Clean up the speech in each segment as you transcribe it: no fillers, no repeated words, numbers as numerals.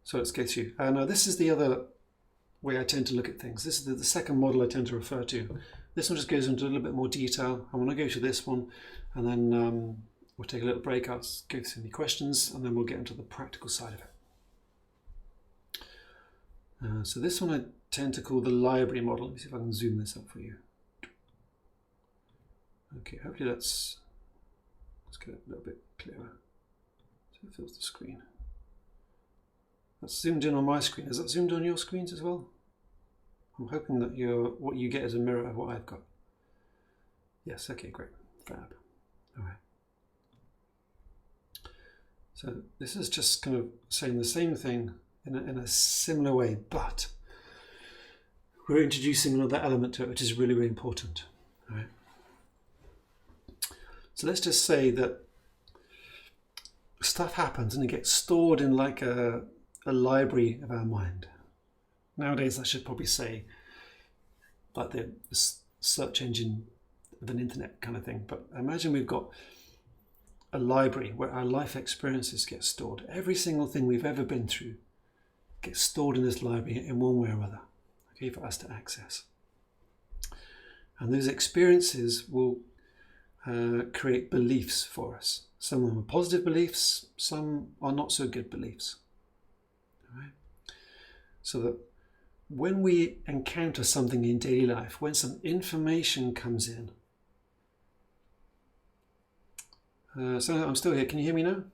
So let's go through. Now this is the other way I tend to look at things. This is the second model I tend to refer to. This one just goes into a little bit more detail. I want to go to this one, and then we'll take a little break. I'll go through any questions, and then we'll get into the practical side of it. So this one I tend to call the library model. Let me see if I can zoom this up for you. Okay, hopefully let's get it a little bit clearer so it fills the screen. That's zoomed in on my screen. Is that zoomed on your screens as well? I'm hoping that what you get is a mirror of what I've got. Yes, okay, great. Fab. All right. So this is just kind of saying the same thing in a similar way, but we're introducing another element to it, which is really, really important. All right. So let's just say that stuff happens and it gets stored in like a library of our mind. Nowadays, I should probably say like the search engine of an internet kind of thing. But imagine we've got a library where our life experiences get stored. Every single thing we've ever been through gets stored in this library in one way or other, okay, for us to access. And those experiences will create beliefs for us. Some of them are positive beliefs, some are not so good beliefs. All right? So that when we encounter something in daily life, when some information comes in, so I'm still here, can you hear me now?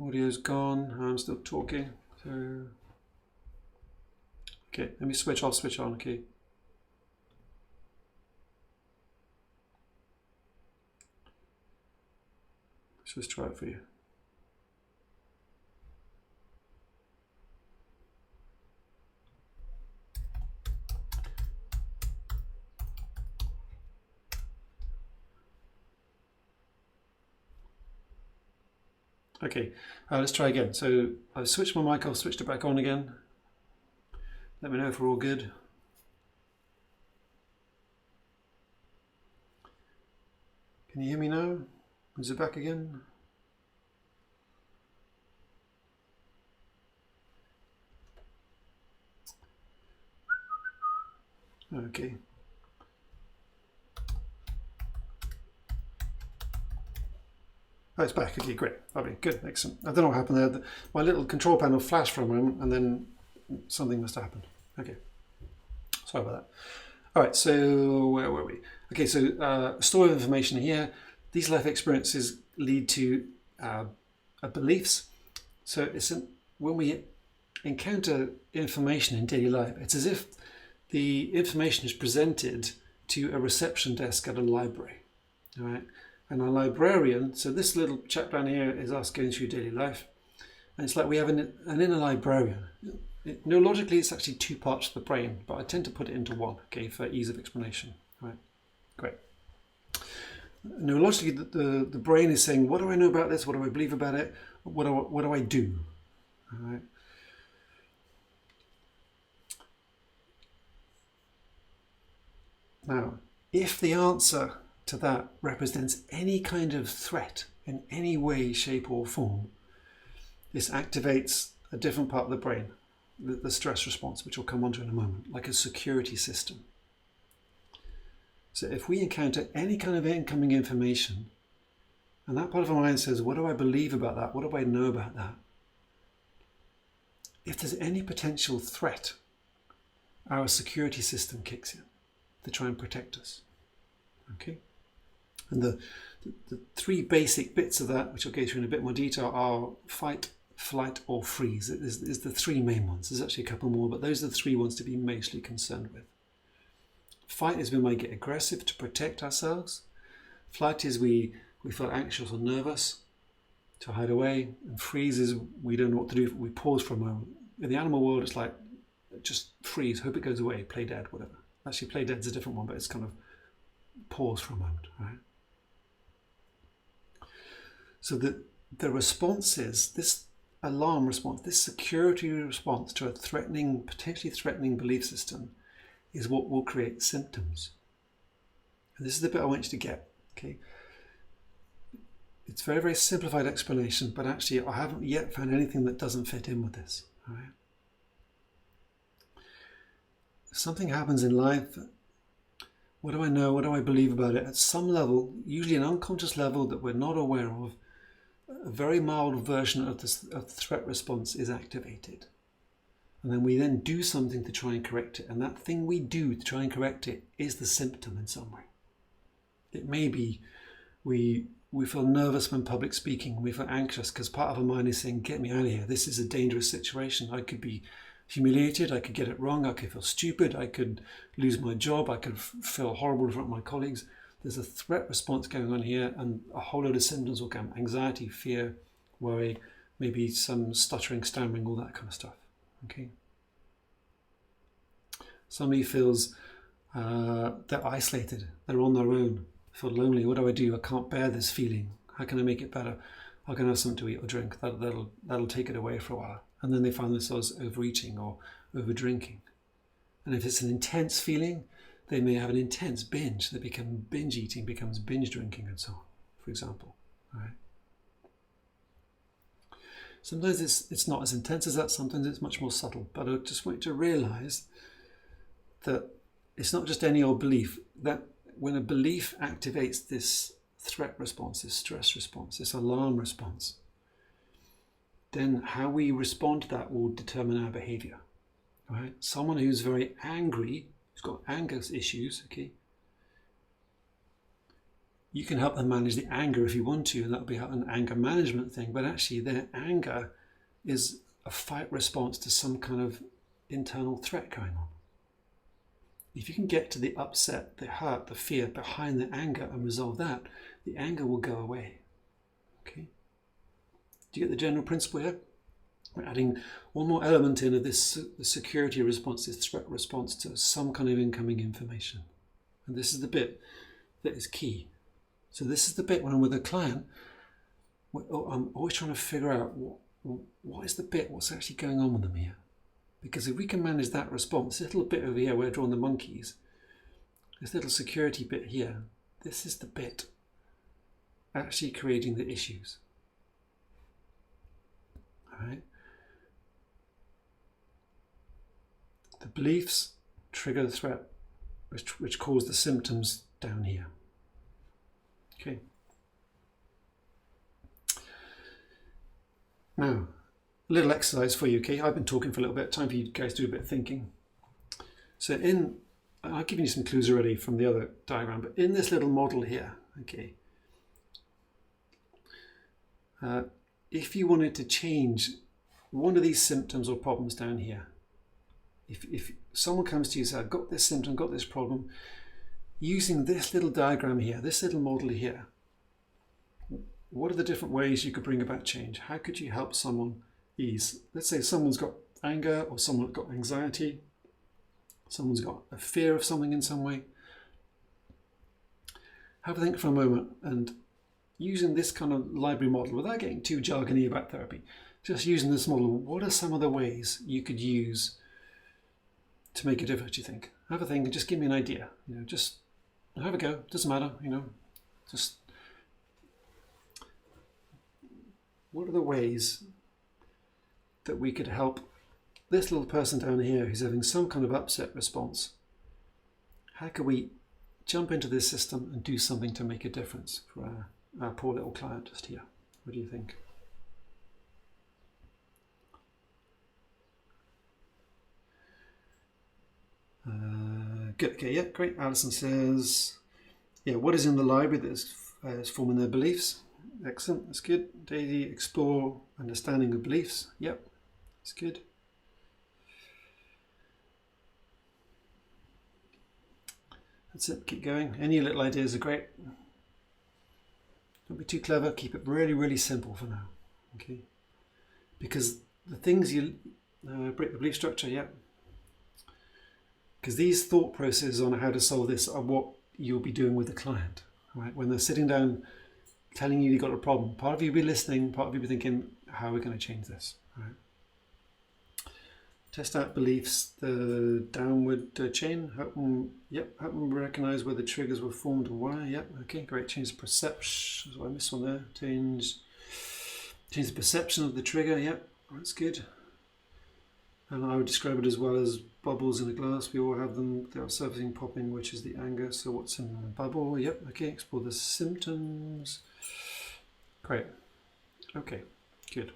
Audio's gone, I'm still talking. So, okay, let me switch off, switch on, okay. Let's just try it for you. Okay, let's try again. So I've switched my mic, I'll switch it back on again. Let me know if we're all good. Can you hear me now? Is it back again? Okay. Oh, it's back. Okay, great. Okay, good. Excellent. I don't know what happened there. My little control panel flashed for a moment and then something must have happened. Okay. Sorry about that. All right, so where were we? Okay, so story of information here. These life experiences lead to beliefs. So when we encounter information in daily life, it's as if the information is presented to a reception desk at a library. All right. And a librarian, so this little chap down here is us going through daily life. And it's like we have an inner librarian. Neurologically, it's actually two parts of the brain, but I tend to put it into one, okay, for ease of explanation. All right, great. Neurologically, the brain is saying, what do I know about this? What do I believe about it? What do I do? All right. Now, if the answer to that represents any kind of threat in any way, shape or form, this activates a different part of the brain, the stress response, which we'll come on to in a moment, like a security system. So if we encounter any kind of incoming information, and that part of our mind says, what do I believe about that? What do I know about that? If there's any potential threat, our security system kicks in to try and protect us. Okay? And the three basic bits of that, which I'll go through in a bit more detail, are fight, flight, or freeze. Is the three main ones. There's actually a couple more, but those are the three ones to be mostly concerned with. Fight is when we get aggressive to protect ourselves. Flight is we feel anxious or nervous to hide away. And freeze is we don't know what to do. We pause for a moment. In the animal world, it's like just freeze, hope it goes away, play dead, whatever. Actually, play dead's a different one, but it's kind of pause for a moment, right? So the response is this alarm response, this security response to a potentially threatening belief system is what will create symptoms. And this is the bit I want you to get, okay? it's very, very simplified explanation, but actually I haven't yet found anything that doesn't fit in with this. All right? Something happens in life. What do I know? What do I believe about it? At some level, usually an unconscious level that we're not aware of, a very mild version of the threat response is activated. And then we then do something to try and correct it. And that thing we do to try and correct it is the symptom in some way. It may be we feel nervous when public speaking. We feel anxious because part of our mind is saying, get me out of here. This is a dangerous situation. I could be humiliated. I could get it wrong. I could feel stupid. I could lose my job. I could feel horrible in front of my colleagues. There's a threat response going on here, and a whole load of symptoms will come. Anxiety, fear, worry, maybe some stuttering, stammering, all that kind of stuff. Okay. Somebody feels they're isolated. They're on their own. Feel lonely. What do? I can't bear this feeling. How can I make it better? I can have something to eat or drink. That'll take it away for a while. And then they find themselves overeating or over drinking. And if it's an intense feeling, they may have an intense binge. They become binge eating, becomes binge drinking, and so on, for example. All right. Sometimes it's not as intense as that. Sometimes it's much more subtle. But I just want you to realize that it's not just any old belief. That when a belief activates this threat response, this stress response, this alarm response, then how we respond to that will determine our behavior. Right? Someone who's very angry, who's got anger issues, okay, you can help them manage the anger if you want to, and that'll be an anger management thing, but actually their anger is a fight response to some kind of internal threat going on. If you can get to the upset, the hurt, the fear behind the anger and resolve that, the anger will go away. Okay? Do you get the general principle here? We're adding one more element in of this the security response, this threat response to some kind of incoming information. And this is the bit that is key. So this is the bit when I'm with a client, I'm always trying to figure out what is the bit, what's actually going on with them here. Because if we can manage that response, this little bit over here where I've drawn the monkeys, this little security bit here, this is the bit actually creating the issues. All right? The beliefs trigger the threat, which cause the symptoms down here. Okay. Now, a little exercise for you, okay? I've been talking for a little bit. Time for you guys to do a bit of thinking. So I've given you some clues already from the other diagram, but in this little model here, okay, if you wanted to change one of these symptoms or problems down here, if someone comes to you and says, I've got this symptom, got this problem, using this little diagram here, this little model here, what are the different ways you could bring about change? How could you help someone ease? Let's say someone's got anger, or someone's got anxiety, someone's got a fear of something in some way. Have a think for a moment, and using this kind of library model, without getting too jargony about therapy, just using this model, what are some of the ways you could use to make a difference, you think? Have a think and just give me an idea. Just have a go. Doesn't matter, just what are the ways that we could help this little person down here who's having some kind of upset response? How can we jump into this system and do something to make a difference for our poor little client just here? What do you think? Good. Okay, yeah, great. Alison says, yeah, what is in the library that is forming their beliefs? Excellent, that's good. Daisy, explore understanding of beliefs. Yep, that's good. That's it, keep going. Any little ideas are great. Don't be too clever, keep it really, really simple for now. Okay? Because the things you break the belief structure, yep. Because these thought processes on how to solve this are what you'll be doing with the client. Right? When they're sitting down telling you you've got a problem, part of you will be listening, part of you will be thinking, how are we going to change this? Right? Test out beliefs, the downward chain. Help them recognize where the triggers were formed and why. Yep, okay, great. Change the perception. So I missed one there. Change the perception of the trigger. Yep, that's good. And I would describe it as well as bubbles in a glass. We all have them. They are surfacing, popping, which is the anger. So what's in the bubble? Yep, okay. Explore the symptoms. Great. Okay, good.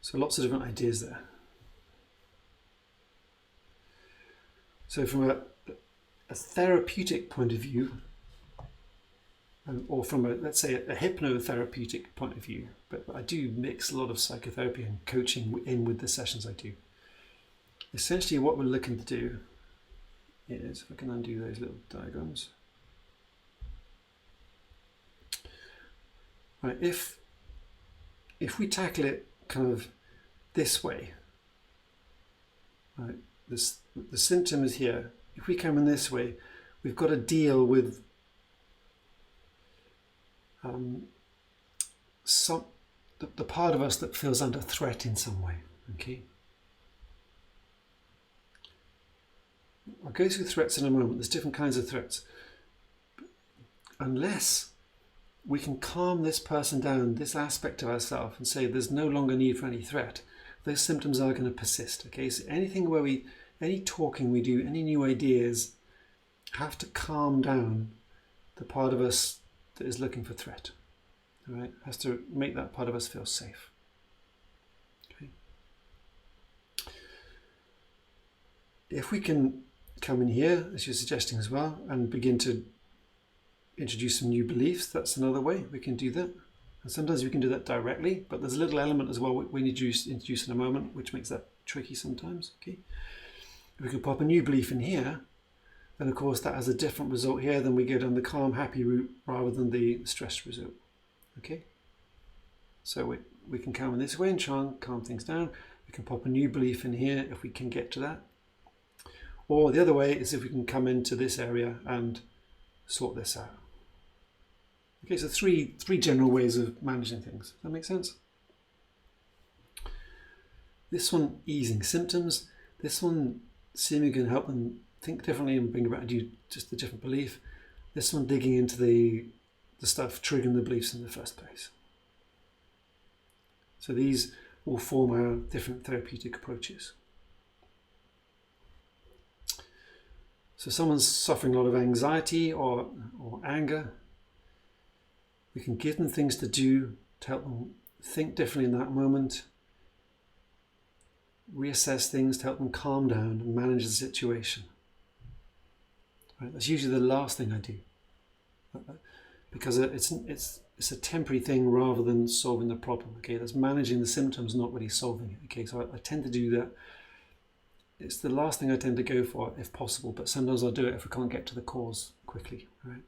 So lots of different ideas there. So from a therapeutic point of view, or from let's say a hypnotherapeutic point of view, but I do mix a lot of psychotherapy and coaching in with the sessions I do. Essentially what we're looking to do is, if I can undo those little diagrams. Right, if we tackle it kind of this way, right, the symptom is here. If we come in this way, we've got to deal with the part of us that feels under threat in some way. Okay, I'll go through threats in a moment. There's different kinds of threats. Unless we can calm this person down, this aspect of ourselves, and say there's no longer need for any threat, those symptoms are going to persist. Okay, so anything where any talking we do, any new ideas, have to calm down the part of us that is looking for threat. All right, has to make that part of us feel safe. Okay. If we can come in here, as you're suggesting as well, and begin to introduce some new beliefs, that's another way we can do that. And sometimes we can do that directly, but there's a little element as well we need to introduce in a moment, which makes that tricky sometimes. Okay. If we can pop a new belief in here, then of course that has a different result here than we get on the calm, happy route rather than the stressed result. Okay. So we can come in this way and try and calm things down. We can pop a new belief in here if we can get to that. Or the other way is if we can come into this area and sort this out. Okay, so three general ways of managing things. Does that make sense? This one, easing symptoms. This one, seeing you can help them think differently and bring about you just a different belief. This one, digging into the stuff triggering the beliefs in the first place. So these will form our different therapeutic approaches. So someone's suffering a lot of anxiety or anger. We can give them things to do to help them think differently in that moment, reassess things to help them calm down and manage the situation. Right? That's usually the last thing I do, because it's a temporary thing rather than solving the problem. Okay, that's managing the symptoms, not really solving it. Okay, so I tend to do that. It's the last thing I tend to go for if possible, but sometimes I'll do it if we can't get to the cause quickly. Right?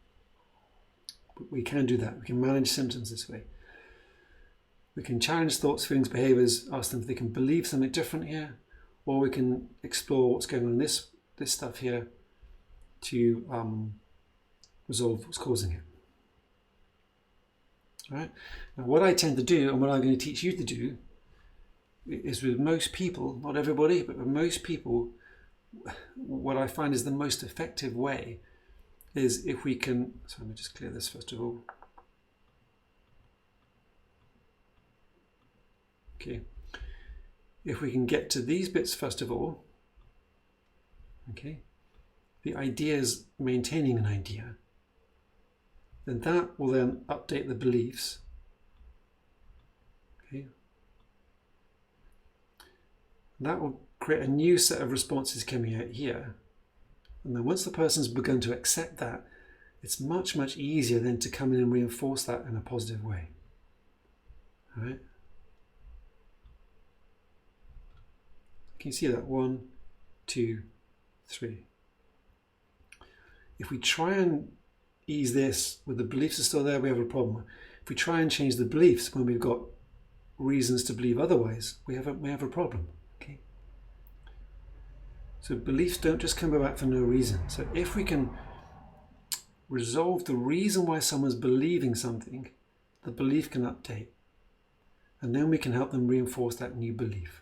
We can do that. We can manage symptoms this way. We can challenge thoughts, feelings, behaviors, ask them if they can believe something different here, or we can explore what's going on in this stuff here to resolve what's causing it. All right? Now, what I tend to do, and what I'm going to teach you to do, is with most people, not everybody, but with most people, what I find is the most effective way is if we can, so let me just clear this first of all. Okay, if we can get to these bits first of all, okay, the idea is maintaining an idea, then that will then update the beliefs. Okay, that will create a new set of responses coming out here. And then once the person's begun to accept that, it's much, much easier then to come in and reinforce that in a positive way. All right? Can you see that? 1, 2, 3. If we try and ease this with the beliefs are still there, we have a problem. If we try and change the beliefs when we've got reasons to believe otherwise, we have a problem. Okay. So beliefs don't just come about for no reason. So if we can resolve the reason why someone's believing something, the belief can update. And then we can help them reinforce that new belief.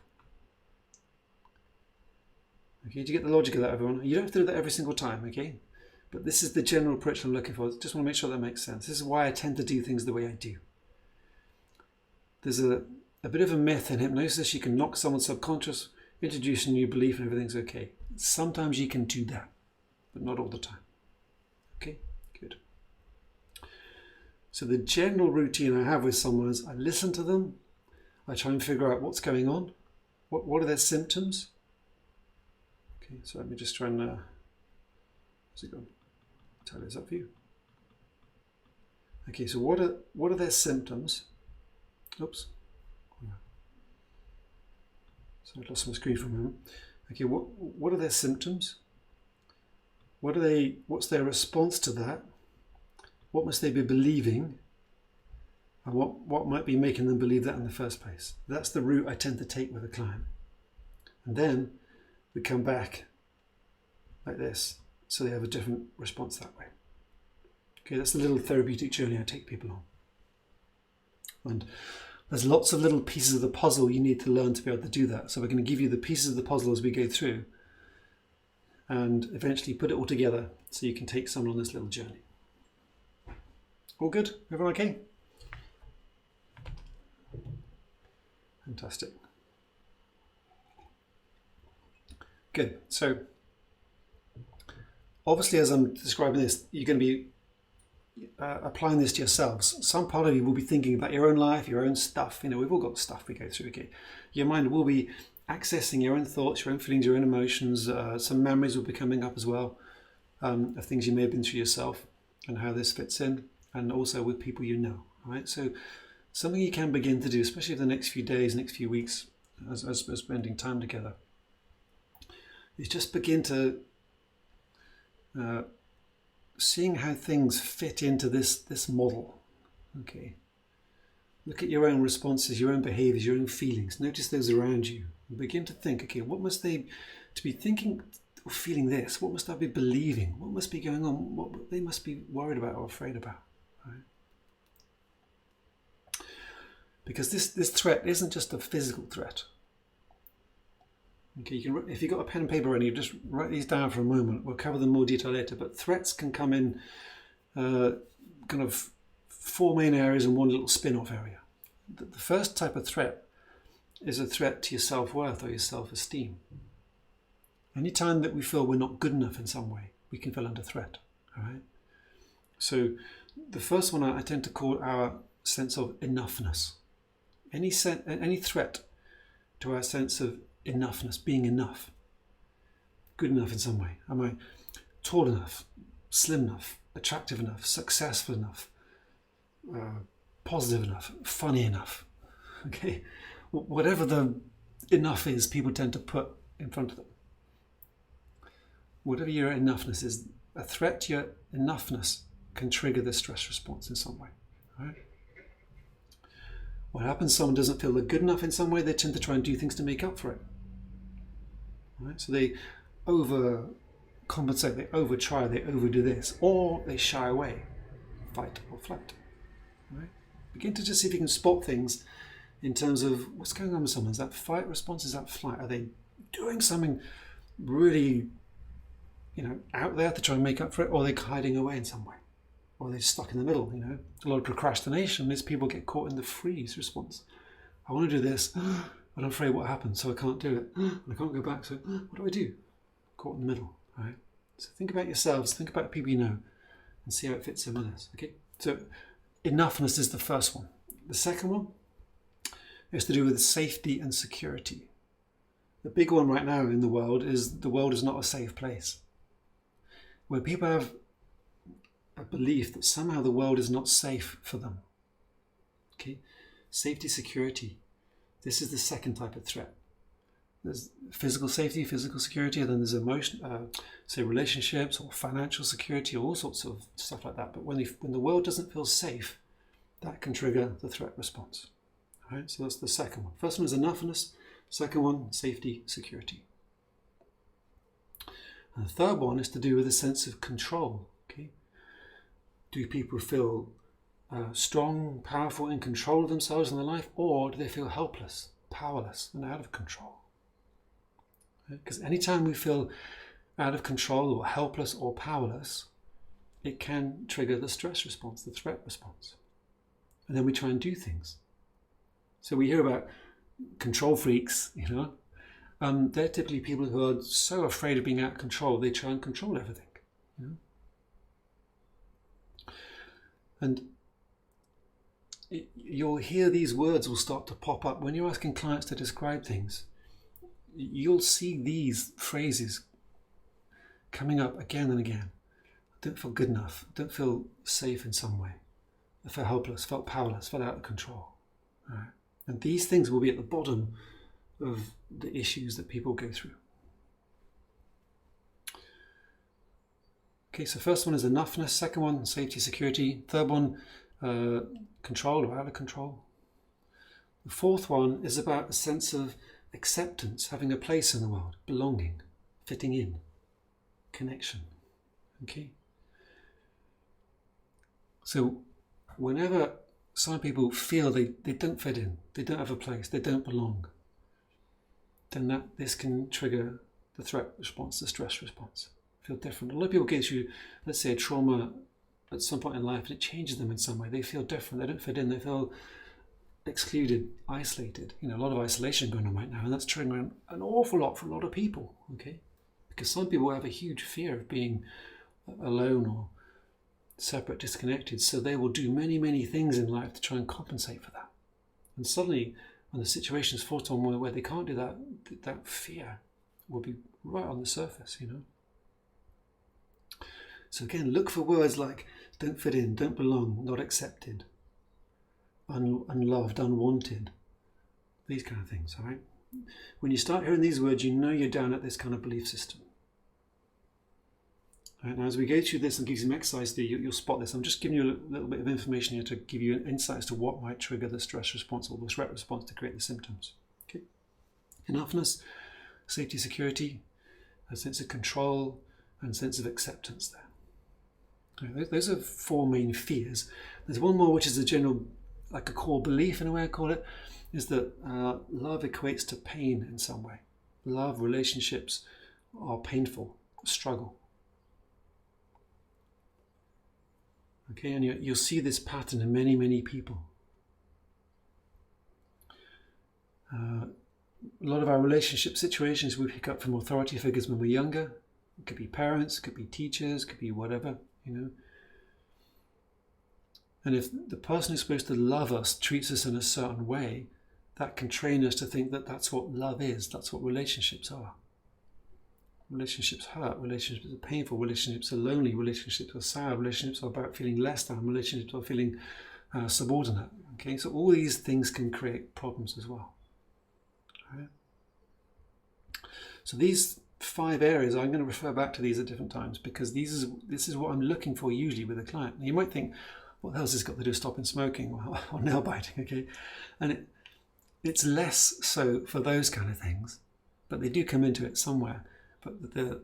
Okay, do you get the logic of that, everyone? You don't have to do that every single time, okay? But this is the general approach I'm looking for. Just want to make sure that makes sense. This is why I tend to do things the way I do. There's a bit of a myth in hypnosis. You can knock someone's subconscious, introduce a new belief, and everything's okay. Sometimes you can do that, but not all the time. Okay, good. So the general routine I have with someone is I listen to them. I try and figure out what's going on. What are their symptoms? Okay, so let me just try and, how's it going? Tally this up for you. Okay, so what are their symptoms? Oops. So I lost my screen for a moment. Okay, what are their symptoms? What's their response to that? What must they be believing? And what might be making them believe that in the first place? That's the route I tend to take with a client. And then we come back like this, so they have a different response that way. Okay, that's the little therapeutic journey I take people on. And there's lots of little pieces of the puzzle you need to learn to be able to do that. So we're going to give you the pieces of the puzzle as we go through and eventually put it all together so you can take someone on this little journey. All good? Everyone okay? Fantastic. Good. So obviously, as I'm describing this, you're going to be applying this to yourselves. Some part of you will be thinking about your own life, your own stuff. You know, we've all got stuff we go through. Okay, your mind will be accessing your own thoughts, your own feelings, your own emotions. Some memories will be coming up as well of things you may have been through yourself and how this fits in, and also with people you know. Right. So something you can begin to do, especially for the next few days, next few weeks, as we're spending time together, is just begin to seeing how things fit into this model. Okay, look at your own responses, your own behaviors, your own feelings. Notice those around you and begin to think, okay, what must they to be thinking or feeling this? What must I be believing? What must be going on? What they must be worried about or afraid about, right? Because this threat isn't just a physical threat. Okay, you can, if you've got a pen and paper ready, just write these down for a moment. We'll cover them in more detail later. But threats can come in kind of four main areas and one little spin-off area. The first type of threat is a threat to your self-worth or your self-esteem. Anytime that we feel we're not good enough in some way, we can feel under threat. All right. So the first one I tend to call our sense of enoughness. Any threat to our sense of enoughness, being enough, good enough in some way. Am I tall enough, slim enough, attractive enough, successful enough, positive enough, funny enough? Okay, whatever the enough is, people tend to put in front of them. Whatever your enoughness is, a threat to your enoughness can trigger the stress response in some way. Right? What happens? Someone doesn't feel they're good enough in some way. They tend to try and do things to make up for it. Right? So they overcompensate, they over-try, they overdo this, or they shy away, fight or flight. Right? Begin to just see if you can spot things in terms of what's going on with someone. Is that fight response? Is that flight? Are they doing something really, out there to try and make up for it, or are they hiding away in some way? Or they're stuck in the middle, A lot of procrastination is people get caught in the freeze response. I want to do this, but I'm afraid what happens, so I can't do it. And I can't go back, so what do I do? Caught in the middle, right? So think about yourselves, think about people you know, and see how it fits in with this, okay? So enoughness is the first one. The second one is to do with safety and security. The big one right now in the world is not a safe place. Where people have a belief that somehow the world is not safe for them. Okay, safety, security. This is the second type of threat. There's physical safety, physical security, and then there's emotion, say relationships or financial security, or all sorts of stuff like that. But when the world doesn't feel safe, that can trigger the threat response. All right, so that's the second one. First one is enoughness. Second one, safety, security. And the third one is to do with a sense of control. Okay, do people feel strong, powerful, in control of themselves and their life, or do they feel helpless, powerless, and out of control? Because anytime we feel out of control or helpless or powerless, it can trigger the stress response, the threat response. And then we try and do things. So we hear about control freaks, they're typically people who are so afraid of being out of control, they try and control everything. And you'll hear these words will start to pop up when you're asking clients to describe things. You'll see these phrases coming up again and again. I don't feel good enough. I don't feel safe in some way. I felt helpless, felt powerless, felt out of control. Right? And these things will be at the bottom of the issues that people go through. Okay, so first one is enoughness. Second one, safety, security. Third one, control or out of control. The fourth one is about a sense of acceptance, having a place in the world, belonging, fitting in, connection. Okay? So whenever some people feel they don't fit in, they don't have a place, they don't belong, then this can trigger the threat response, the stress response. Feel different. A lot of people get through, let's say, a trauma at some point in life, and it changes them in some way. They feel different, they don't fit in, they feel excluded, isolated. A lot of isolation going on right now, and that's triggering an awful lot for a lot of people, okay? Because some people have a huge fear of being alone or separate, disconnected, so they will do many, many things in life to try and compensate for that. And suddenly, when the situation is forced on where they can't do that, that fear will be right on the surface, So again, look for words like don't fit in, don't belong, not accepted, unloved, unwanted, these kind of things, all right? When you start hearing these words, you're down at this kind of belief system. And as we go through this and give you some exercise to do, you'll spot this. I'm just giving you a little bit of information here to give you an insight as to what might trigger the stress response or the threat response to create the symptoms. Okay. Enoughness, safety, security, a sense of control, and sense of acceptance there. Okay, those are four main fears. There's one more, which is a general, like a core belief in a way I call it, is that love equates to pain in some way. Love, relationships are painful, struggle. Okay, and you'll see this pattern in many, many people. A lot of our relationship situations we pick up from authority figures when we're younger. It could be parents, it could be teachers, it could be whatever, And if the person who's supposed to love us treats us in a certain way, that can train us to think that that's what love is, that's what relationships are. Relationships hurt, relationships are painful, relationships are lonely, relationships are sad, relationships are about feeling less than, relationships are feeling subordinate. Okay, so all these things can create problems as well. Right? So these 5 areas, I'm going to refer back to these at different times because this is what I'm looking for usually with a client. Now you might think, what the hell has this got to do with stopping smoking or nail biting? Okay, and it's less so for those kind of things, but they do come into it somewhere. But the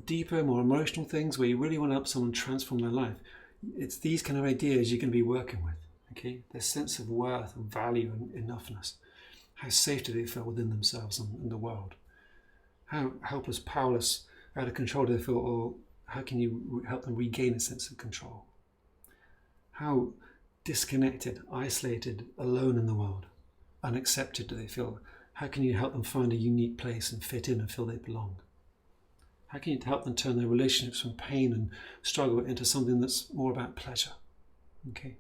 deeper, more emotional things where you really want to help someone transform their life, it's these kind of ideas you're going to be working with. Okay, their sense of worth and value and enoughness. How safe do they feel within themselves and the world? How helpless, powerless, out of control do they feel, or how can you help them regain a sense of control? How disconnected, isolated, alone in the world, unaccepted do they feel? How can you help them find a unique place and fit in and feel they belong? How can you help them turn their relationships from pain and struggle into something that's more about pleasure? Okay.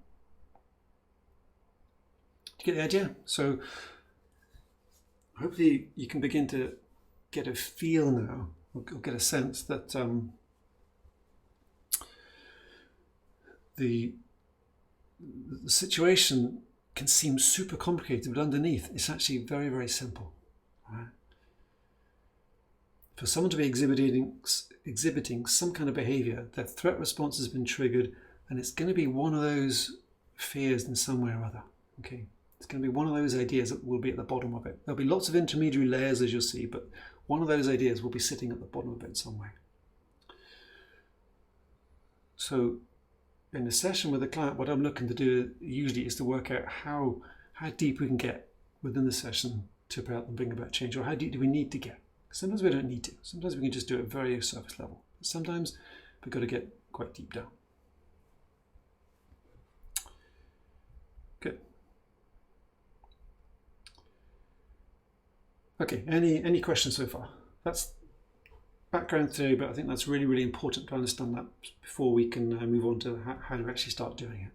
Do you get the idea? So hopefully you can begin to get a feel now, or get a sense that the situation can seem super complicated, but underneath it's actually very, very simple. Right? For someone to be exhibiting some kind of behavior, their threat response has been triggered, and it's going to be one of those fears in some way or other. Okay, it's going to be one of those ideas that will be at the bottom of it. There'll be lots of intermediary layers, as you'll see, but one of those ideas will be sitting at the bottom of it in some way. So in a session with a client, what I'm looking to do usually is to work out how deep we can get within the session to help them bring about change, or how deep do we need to get. Sometimes we don't need to. Sometimes we can just do it at very surface level. But sometimes we've got to get quite deep down. Good. Okay, any questions so far? That's background theory, but I think that's really, really important to understand that before we can move on to how to actually start doing it.